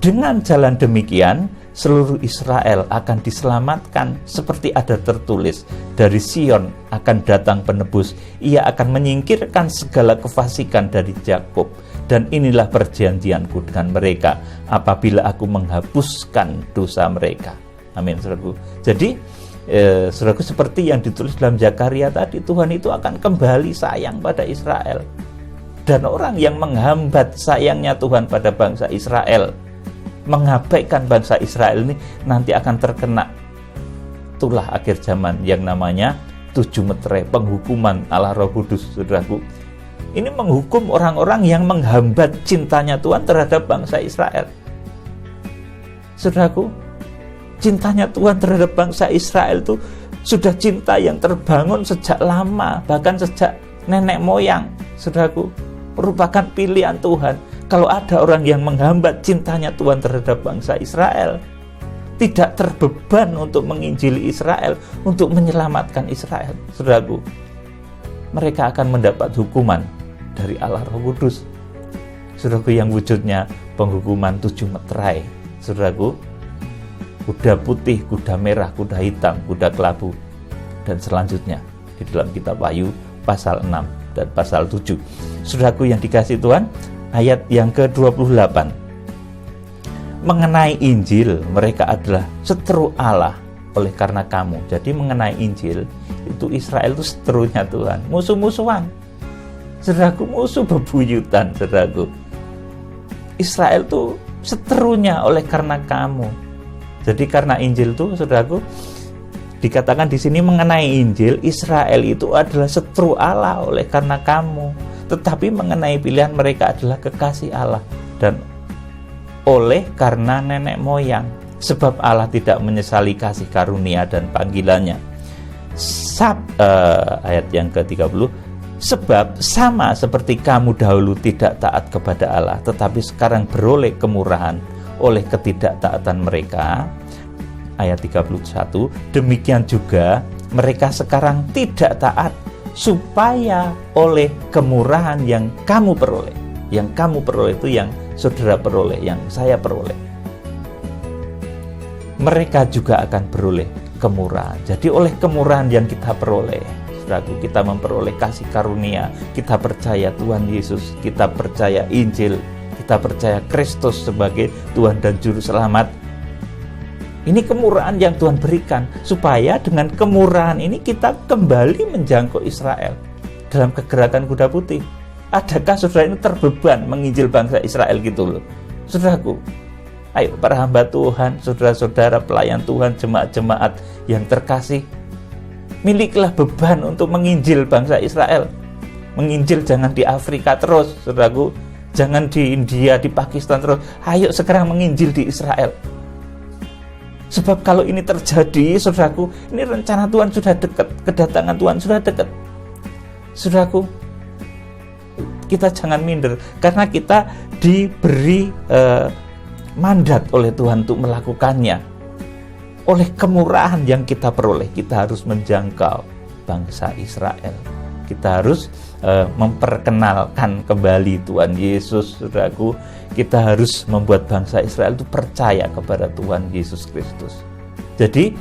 dengan jalan demikian seluruh Israel akan diselamatkan, seperti ada tertulis, dari Sion akan datang penebus, Ia akan menyingkirkan segala kefasikan dari Yakub, dan inilah perjanjianku dengan mereka apabila aku menghapuskan dosa mereka. Amin, saudaraku. Jadi saudaraku, seperti yang ditulis dalam Zakaria tadi, Tuhan itu akan kembali sayang pada Israel. Dan orang yang menghambat sayangnya Tuhan pada bangsa Israel, mengabaikan bangsa Israel ini, nanti akan terkena itulah akhir zaman yang namanya 7 meterai, penghukuman Allah Roh Kudus, saudaraku. Ini menghukum orang-orang yang menghambat cintanya Tuhan terhadap bangsa Israel. Saudaraku, cintanya Tuhan terhadap bangsa Israel itu sudah cinta yang terbangun sejak lama, bahkan sejak nenek moyang, saudaraku, merupakan pilihan Tuhan. Kalau ada orang yang menghambat cintanya Tuhan terhadap bangsa Israel, tidak terbeban untuk menginjili Israel, untuk menyelamatkan Israel, saudaraku, mereka akan mendapat hukuman dari Allah Roh Kudus, saudaraku, yang wujudnya penghukuman 7 meterai, saudaraku, kuda putih, kuda merah, kuda hitam, kuda kelabu, dan selanjutnya di dalam kitab Wahyu pasal 6 dan pasal 7. Saudaraku yang dikasihi Tuhan, ayat yang ke-28, mengenai Injil, mereka adalah seteru Allah oleh karena kamu. Jadi mengenai Injil, itu Israel itu seterunya Tuhan, musuh-musuhan, saudaraku, musuh bebuyutan, saudaraku. Israel itu seterunya oleh karena kamu. Jadi karena Injil itu, saudaraku, dikatakan di sini mengenai Injil, Israel itu adalah seteru Allah oleh karena kamu. Tetapi mengenai pilihan, mereka adalah kekasih Allah dan oleh karena nenek moyang, sebab Allah tidak menyesali kasih karunia dan panggilannya. Ayat yang ke-30, sebab sama seperti kamu dahulu tidak taat kepada Allah, tetapi sekarang beroleh kemurahan oleh ketidaktaatan mereka. Ayat 31, demikian juga mereka sekarang tidak taat, supaya oleh kemurahan yang kamu peroleh, yang kamu peroleh itu yang saudara peroleh, yang saya peroleh, mereka juga akan beroleh kemurahan. Jadi oleh kemurahan yang kita peroleh, saudaraku, kita memperoleh kasih karunia, kita percaya Tuhan Yesus, kita percaya Injil, kita percaya Kristus sebagai Tuhan dan Juru Selamat. Ini kemurahan yang Tuhan berikan, supaya dengan kemurahan ini kita kembali menjangkau Israel dalam kegerakan kuda putih. Adakah saudara ini terbeban menginjil bangsa Israel gitu loh, saudaraku? Ayo para hamba Tuhan, saudara-saudara pelayan Tuhan, jemaat-jemaat yang terkasih, milikilah beban untuk menginjil bangsa Israel. Menginjil jangan di Afrika terus, saudaraku. Jangan di India, di Pakistan terus. Ayo sekarang menginjil di Israel. Sebab kalau ini terjadi, saudaraku, ini rencana Tuhan sudah dekat, kedatangan Tuhan sudah dekat. Saudaraku, kita jangan minder, karena kita diberi mandat oleh Tuhan untuk melakukannya. Oleh kemurahan yang kita peroleh, kita harus menjangkau bangsa Israel. Kita harus memperkenalkan kembali Tuhan Yesus, saudaraku. Kita harus membuat bangsa Israel itu percaya kepada Tuhan Yesus Kristus. Jadi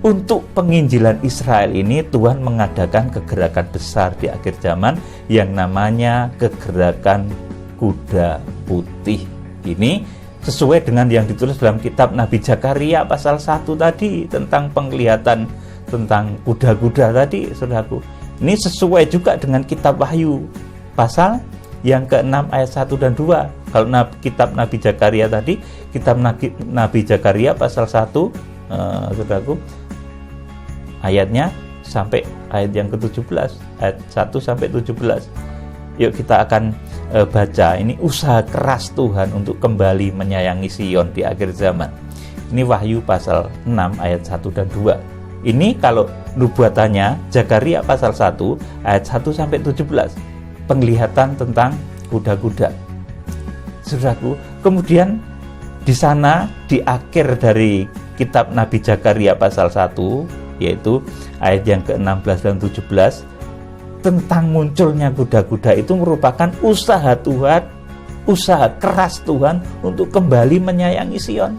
untuk penginjilan Israel ini Tuhan mengadakan kegerakan besar di akhir zaman yang namanya kegerakan kuda putih. Ini sesuai dengan yang ditulis dalam kitab Nabi Zakaria pasal 1 tadi, tentang penglihatan tentang kuda-kuda tadi, saudaraku. Ini sesuai juga dengan kitab Wahyu pasal yang ke-6 ayat 1 dan 2. Kalau kitab Nabi Zakaria tadi, kitab Nabi Zakaria pasal 1, saudaraku, ayatnya sampai ayat yang ke-17, ayat 1 sampai 17. Yuk kita akan baca. Ini usaha keras Tuhan untuk kembali menyayangi Sion di akhir zaman. Ini Wahyu pasal 6 ayat 1 dan 2. Ini kalau nubuatannya Zakaria pasal 1 ayat 1 sampai 17. Penglihatan tentang kuda-kuda. Saudaraku, kemudian di sana di akhir dari kitab Nabi Zakaria pasal 1, yaitu ayat yang ke-16 dan 17, tentang munculnya kuda-kuda itu merupakan usaha Tuhan, usaha keras Tuhan untuk kembali menyayangi Sion.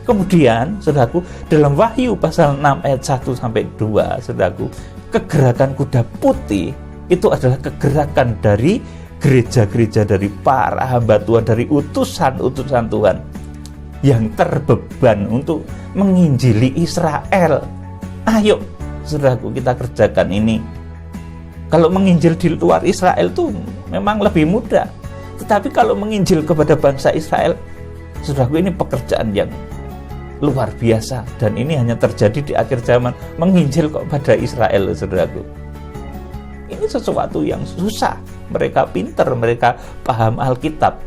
Kemudian, saudaraku, dalam Wahyu pasal 6 ayat 1 sampai 2, saudaraku, kegerakan kuda putih itu adalah kegerakan dari gereja-gereja, dari para hamba Tuhan, dari utusan-utusan Tuhan yang terbeban untuk menginjili Israel. Ayo, saudaraku, kita kerjakan ini. Kalau menginjil di luar Israel itu memang lebih mudah. Tetapi kalau menginjil kepada bangsa Israel, saudaraku, ini pekerjaan yang luar biasa. Dan ini hanya terjadi di akhir zaman, menginjil kepada Israel, saudaraku. Ini sesuatu yang susah. Mereka pintar, mereka paham Alkitab,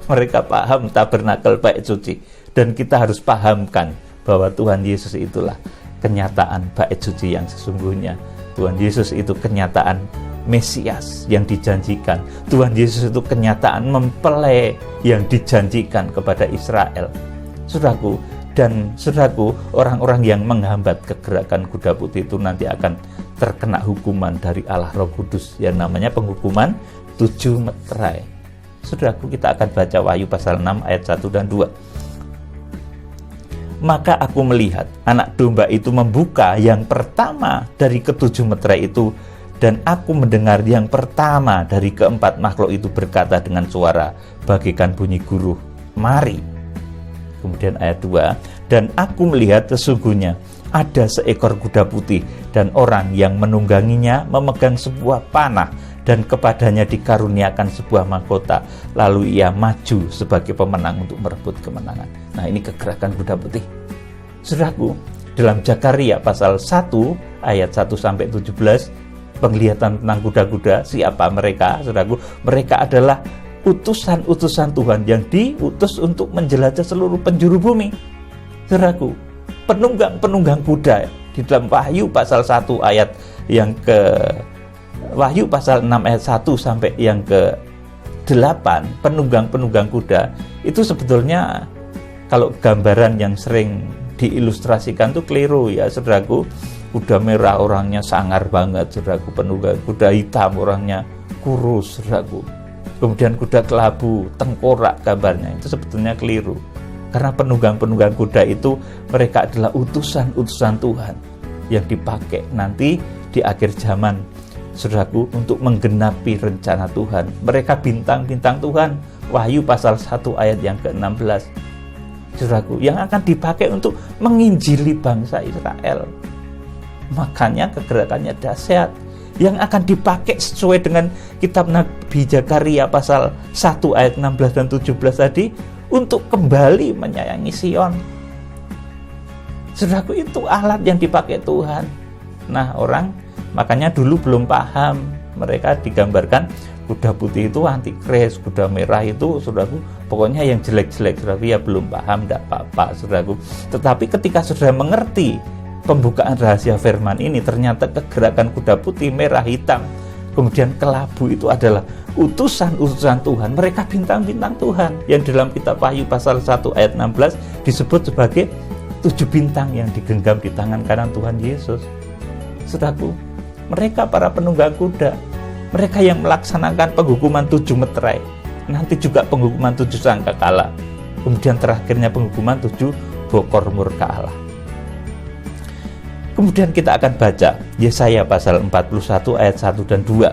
mereka paham tabernakel bait suci. Dan kita harus pahamkan bahwa Tuhan Yesus itulah kenyataan bait suci yang sesungguhnya. Tuhan Yesus itu kenyataan Mesias yang dijanjikan. Tuhan Yesus itu kenyataan mempelai yang dijanjikan kepada Israel. Saudaraku, dan saudaraku, orang-orang yang menghambat kegerakan kuda putih itu nanti akan terkena hukuman dari Allah Roh Kudus yang namanya penghukuman 7 meterai. Saudaraku, kita akan baca Wahyu pasal 6 ayat 1 dan 2. Maka aku melihat anak domba itu membuka yang pertama dari ke-7 meterai itu, dan aku mendengar yang pertama dari keempat makhluk itu berkata dengan suara bagaikan bunyi guruh, "Mari." Kemudian ayat 2, dan aku melihat sesungguhnya ada seekor kuda putih, dan orang yang menungganginya memegang sebuah panah, dan kepadanya dikaruniakan sebuah mahkota. Lalu ia maju sebagai pemenang untuk merebut kemenangan. Nah, ini kegerakan kuda putih. Saudaraku, dalam Zakaria pasal 1 ayat 1 sampai 17, penglihatan tentang kuda-kuda, siapa mereka? Saudaraku, mereka adalah utusan-utusan Tuhan yang diutus untuk menjelajah seluruh penjuru bumi. Saudaraku, penunggang-penunggang kuda di dalam Wahyu pasal 1 ayat yang ke Wahyu pasal 6 ayat 1 sampai yang ke-8, penunggang-penunggang kuda itu sebetulnya kalau gambaran yang sering diilustrasikan tuh keliru ya, saudaraku. Kuda merah orangnya sangar banget, saudaraku. Penunggang kuda hitam orangnya kurus, saudaraku. Kemudian kuda kelabu, tengkorak gambarnya, itu sebetulnya keliru. Karena penunggang-penunggang kuda itu mereka adalah utusan-utusan Tuhan yang dipakai nanti di akhir zaman, saudaraku, untuk menggenapi rencana Tuhan. Mereka bintang-bintang Tuhan. Wahyu pasal 1 ayat yang ke-16. Saudaraku, yang akan dipakai untuk menginjili bangsa Israel. Makanya kegerakannya dahsyat. Yang akan dipakai sesuai dengan kitab Nabi Zakaria pasal 1 ayat 16 dan 17 tadi, untuk kembali menyayangi Sion. Saudaraku, itu alat yang dipakai Tuhan. Nah, orang makanya dulu belum paham. Mereka digambarkan Kuda putih itu antikris, kuda merah itu saudaraku pokoknya yang jelek-jelek. Saudaraku ya belum paham, tidak apa-apa saudaraku. Tetapi ketika saudara mengerti pembukaan rahasia firman ini, ternyata kegerakan kuda putih, merah, hitam, kemudian kelabu itu adalah utusan-utusan Tuhan. Mereka bintang-bintang Tuhan yang dalam kitab Wahyu pasal 1 ayat 16 disebut sebagai 7 bintang yang digenggam di tangan kanan Tuhan Yesus. Saudaraku, mereka para penunggang kuda, mereka yang melaksanakan penghukuman 7 meterai, nanti juga penghukuman 7 sangkakala, kemudian terakhirnya penghukuman 7 bokor murka Allah. Kemudian kita akan baca Yesaya pasal 41 ayat 1 dan 2.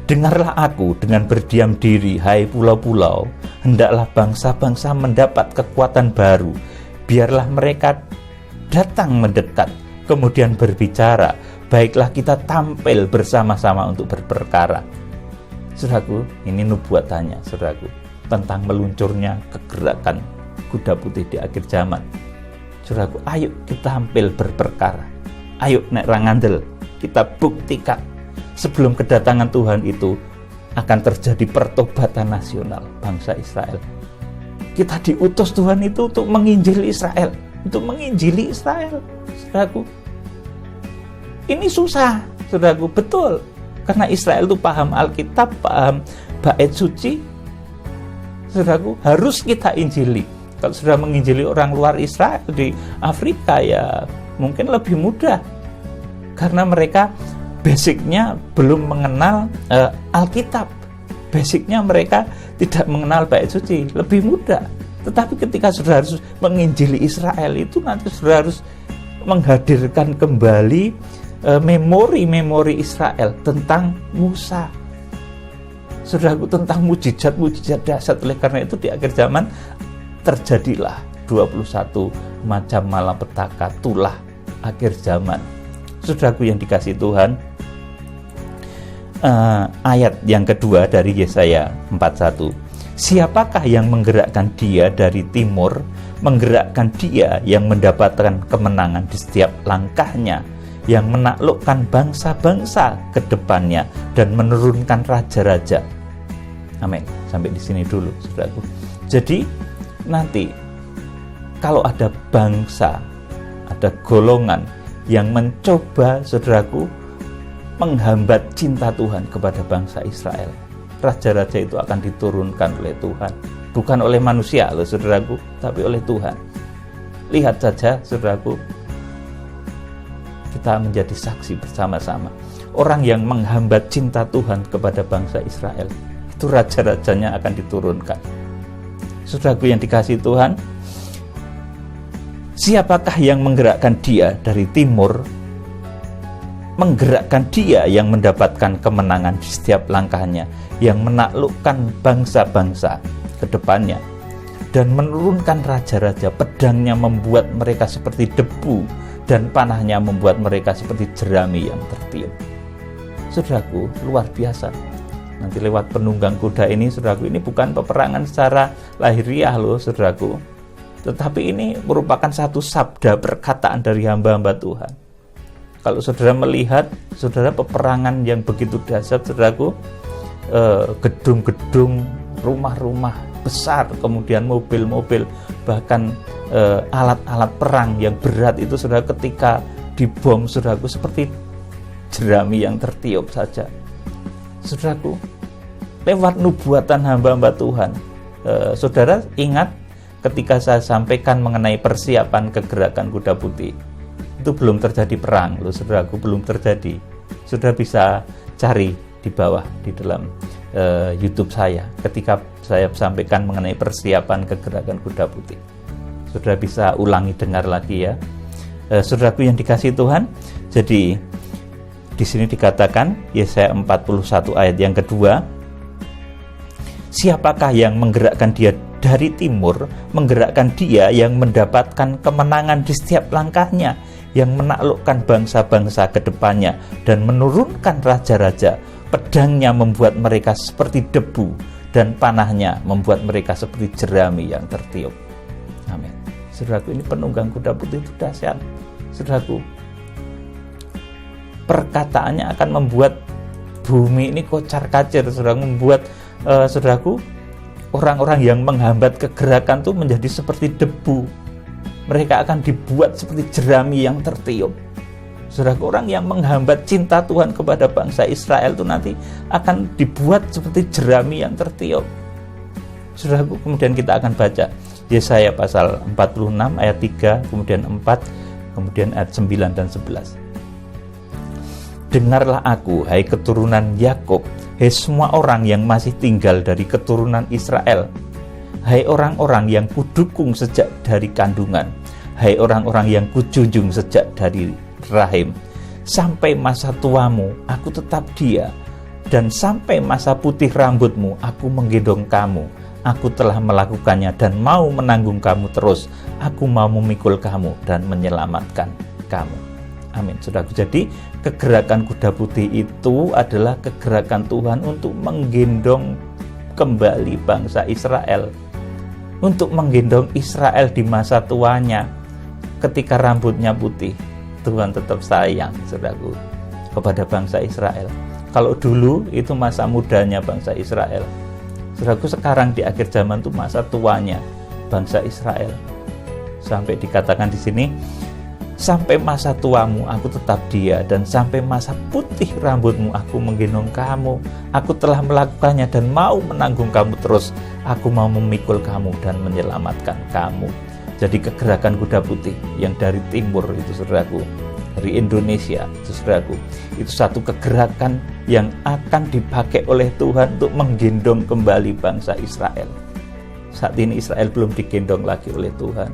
Dengarlah aku dengan berdiam diri, hai pulau-pulau, hendaklah bangsa-bangsa mendapat kekuatan baru, biarlah mereka datang mendekat, kemudian berbicara, baiklah kita tampil bersama-sama untuk berperkara. Saudaraku, ini nubuatannya, saudaraku, tentang meluncurnya kegerakan kuda putih di akhir zaman. Saudaraku, ayo kita tampil berperkara. Ayo nek rangandel, kita buktikan sebelum kedatangan Tuhan itu akan terjadi pertobatan nasional bangsa Israel. Kita diutus Tuhan itu untuk menginjili Israel, untuk menginjili Israel. Saudaraku, ini susah, saudaraku, betul. Karena Israel itu paham Alkitab, paham bait suci. Saudaraku, harus kita injili. Kalau sudah menginjili orang luar Israel di Afrika, ya mungkin lebih mudah. Karena mereka basicnya belum mengenal Alkitab. Basicnya mereka tidak mengenal bait suci, lebih mudah. Tetapi ketika sudah harus menginjili Israel itu, nanti sudah harus menghadirkan kembali memori-memori Israel tentang Musa, saudaraku, tentang mujizat-mujizat dahsyat. Oleh karena itu di akhir zaman terjadilah 21 macam malapetaka, itulah akhir zaman. Saudaraku yang dikasihi Tuhan, ayat yang kedua dari Yesaya 41, siapakah yang menggerakkan dia dari timur, menggerakkan dia yang mendapatkan kemenangan di setiap langkahnya, yang menaklukkan bangsa-bangsa ke depannya dan menurunkan raja-raja. Amin. Sampai di sini dulu, saudaraku. Jadi nanti kalau ada bangsa, ada golongan yang mencoba, saudaraku, menghambat cinta Tuhan kepada bangsa Israel, raja-raja itu akan diturunkan oleh Tuhan, bukan oleh manusia loh, saudaraku, tapi oleh Tuhan. Lihat saja, saudaraku, kita menjadi saksi bersama-sama. Orang yang menghambat cinta Tuhan kepada bangsa Israel, itu raja-rajanya akan diturunkan. Saudaraku yang dikasihi Tuhan, siapakah yang menggerakkan dia dari timur, menggerakkan dia yang mendapatkan kemenangan di setiap langkahnya, yang menaklukkan bangsa-bangsa ke depannya dan menurunkan raja-raja. Pedangnya membuat mereka seperti debu dan panahnya membuat mereka seperti jerami yang tertiup. Saudaraku, luar biasa. Nanti lewat penunggang kuda ini, saudaraku, ini bukan peperangan secara lahiriah loh, saudaraku, tetapi ini merupakan satu sabda perkataan dari hamba-hamba Tuhan. Kalau saudara melihat, saudara, peperangan yang begitu dahsyat, saudaraku, gedung-gedung, rumah-rumah besar, kemudian mobil-mobil, bahkan alat-alat perang yang berat itu, saudara, ketika dibom, saudaraku, seperti jerami yang tertiup saja. Saudaraku, lewat nubuatan hamba-hamba Tuhan, saudara ingat ketika saya sampaikan mengenai persiapan kegerakan kuda putih, itu belum terjadi perang loh, saudaraku, belum terjadi. Saudara bisa cari di bawah di dalam YouTube saya ketika saya sampaikan mengenai persiapan kegerakan kuda putih. Saudara bisa ulangi dengar lagi ya, saudaraku yang dikasihi Tuhan. Jadi di sini dikatakan Yesaya 41 ayat yang kedua, siapakah yang menggerakkan dia dari timur, menggerakkan dia yang mendapatkan kemenangan di setiap langkahnya, yang menaklukkan bangsa-bangsa ke depannya dan menurunkan raja-raja. Pedangnya membuat mereka seperti debu dan panahnya membuat mereka seperti jerami yang tertiup. Amin. Saudaraku, ini penunggang kuda putih itu dahsyat. Saudaraku, perkataannya akan membuat bumi ini kocar-kacir, saudara, membuat saudaraku, orang-orang yang menghambat kegerakan itu menjadi seperti debu. Mereka akan dibuat seperti jerami yang tertiup. Saudaraku, orang yang menghambat cinta Tuhan kepada bangsa Israel itu nanti akan dibuat seperti jerami yang tertiup. Saudaraku, kemudian kita akan baca Yesaya pasal 46 ayat 3, kemudian 4, kemudian ayat 9 dan 11. Dengarlah aku, hai keturunan Yakub, hai semua orang yang masih tinggal dari keturunan Israel, hai orang-orang yang kudukung sejak dari kandungan, hai orang-orang yang kujunjung sejak dari rahim. Sampai masa tuamu aku tetap dia, dan sampai masa putih rambutmu aku menggendong kamu. Aku telah melakukannya dan mau menanggung kamu terus. Aku mau memikul kamu dan menyelamatkan kamu. Amin. Saudaraku, jadi kegerakan kuda putih itu adalah kegerakan Tuhan untuk menggendong kembali bangsa Israel, untuk menggendong Israel di masa tuanya. Ketika rambutnya putih, Tuhan tetap sayang, saudaraku, kepada bangsa Israel. Kalau dulu itu masa mudanya bangsa Israel, saudaraku, sekarang di akhir zaman itu masa tuanya bangsa Israel. Sampai dikatakan di sini, sampai masa tuamu aku tetap dia, dan sampai masa putih rambutmu aku menggendong kamu. Aku telah melakukannya dan mau menanggung kamu terus. Aku mau memikul kamu dan menyelamatkan kamu. Jadi kegerakan kuda putih yang dari timur itu, saudaraku, dari Indonesia itu, saudaraku, itu satu kegerakan yang akan dipakai oleh Tuhan untuk menggendong kembali bangsa Israel. Saat ini Israel belum digendong lagi oleh Tuhan,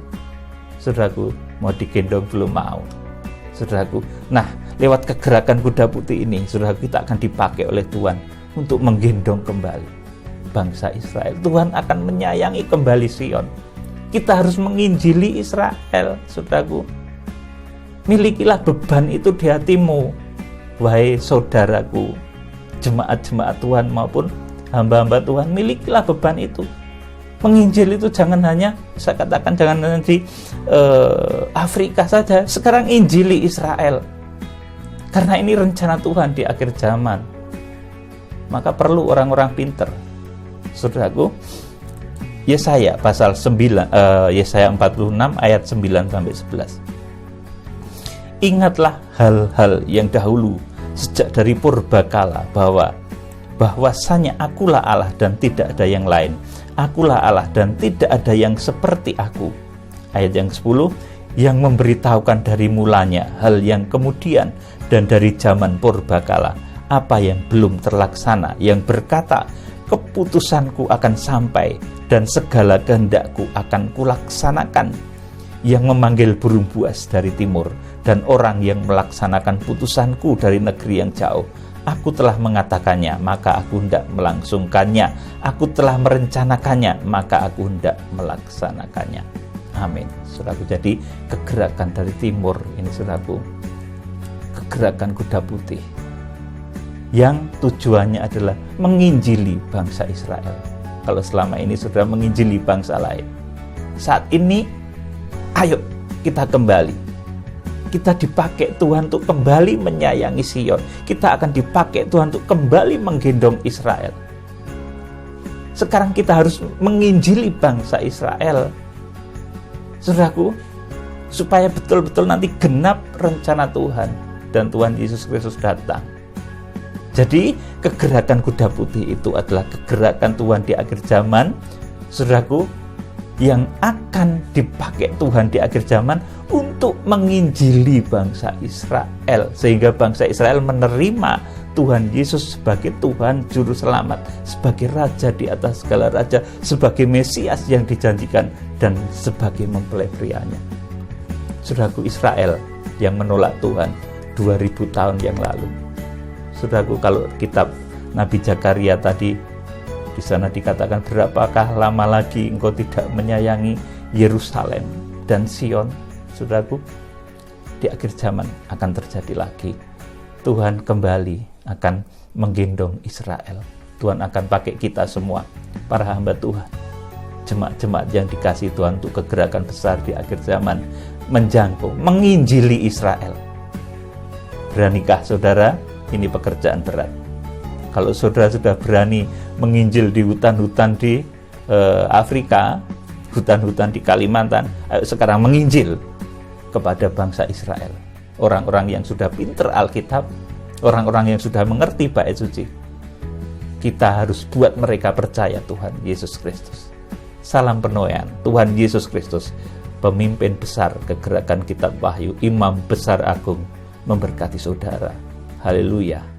saudaraku, mau digendong belum mau, saudaraku. Nah, lewat kegerakan kuda putih ini, saudaraku, kita akan dipakai oleh Tuhan untuk menggendong kembali bangsa Israel. Tuhan akan menyayangi kembali Sion. Kita harus menginjili Israel, saudaraku. Milikilah beban itu di hatimu, wahai saudaraku, jemaat-jemaat Tuhan maupun hamba-hamba Tuhan. Milikilah beban itu. Menginjil itu jangan hanya, saya katakan, jangan hanya di Afrika saja. Sekarang injili Israel, karena ini rencana Tuhan di akhir zaman. Maka perlu orang-orang pinter, saudaraku. Yesaya pasal 9, Yesaya 46 ayat 9 sampai 11. Ingatlah hal-hal yang dahulu sejak dari purbakala, bahwasanya akulah Allah dan tidak ada yang lain. Akulah Allah dan tidak ada yang seperti aku. Ayat yang 10, yang memberitahukan dari mulanya hal yang kemudian dan dari zaman purbakala apa yang belum terlaksana, yang berkata, keputusanku akan sampai dan segala kehendakku akan kulaksanakan, yang memanggil burung buas dari timur dan orang yang melaksanakan putusanku dari negeri yang jauh. Aku telah mengatakannya, maka aku hendak melangsungkannya. Aku telah merencanakannya, maka aku hendak melaksanakannya. Amin. Saudaraku, jadi kegerakan dari timur ini, saudaraku, kegerakan kuda putih yang tujuannya adalah menginjili bangsa Israel. Kalau selama ini saudara menginjili bangsa lain, saat ini ayo kita kembali. Kita dipakai Tuhan untuk kembali menyayangi Sion. Kita akan dipakai Tuhan untuk kembali menggendong Israel. Sekarang kita harus menginjili bangsa Israel, saudaraku, supaya betul-betul nanti genap rencana Tuhan dan Tuhan Yesus Kristus datang. Jadi kegerakan kuda putih itu adalah kegerakan Tuhan di akhir zaman, saudaraku, yang akan dipakai Tuhan di akhir zaman untuk menginjili bangsa Israel, sehingga bangsa Israel menerima Tuhan Yesus sebagai Tuhan Juru Selamat, sebagai Raja di atas segala raja, sebagai Mesias yang dijanjikan, dan sebagai mempelai prianya. Saudaraku, Israel yang menolak Tuhan 2000 tahun yang lalu. Saudaraku, kalau kitab Nabi Zakaria tadi, di sana dikatakan, berapakah lama lagi engkau tidak menyayangi Yerusalem dan Sion? Saudaraku, di akhir zaman akan terjadi lagi. Tuhan kembali akan menggendong Israel. Tuhan akan pakai kita semua, para hamba Tuhan, jemaat-jemaat yang dikasihi Tuhan, untuk kegerakan besar di akhir zaman, menjangkau, menginjili Israel. Beranikah saudara? Ini pekerjaan berat. Kalau saudara sudah berani menginjil di hutan-hutan di Afrika, hutan-hutan di Kalimantan, ayo sekarang menginjil kepada bangsa Israel. Orang-orang yang sudah pinter Alkitab, orang-orang yang sudah mengerti bait suci. Kita harus buat mereka percaya Tuhan Yesus Kristus. Salam Penoean, Tuhan Yesus Kristus, pemimpin besar kegerakan Kitab Wahyu, imam besar agung, memberkati saudara. Haleluya.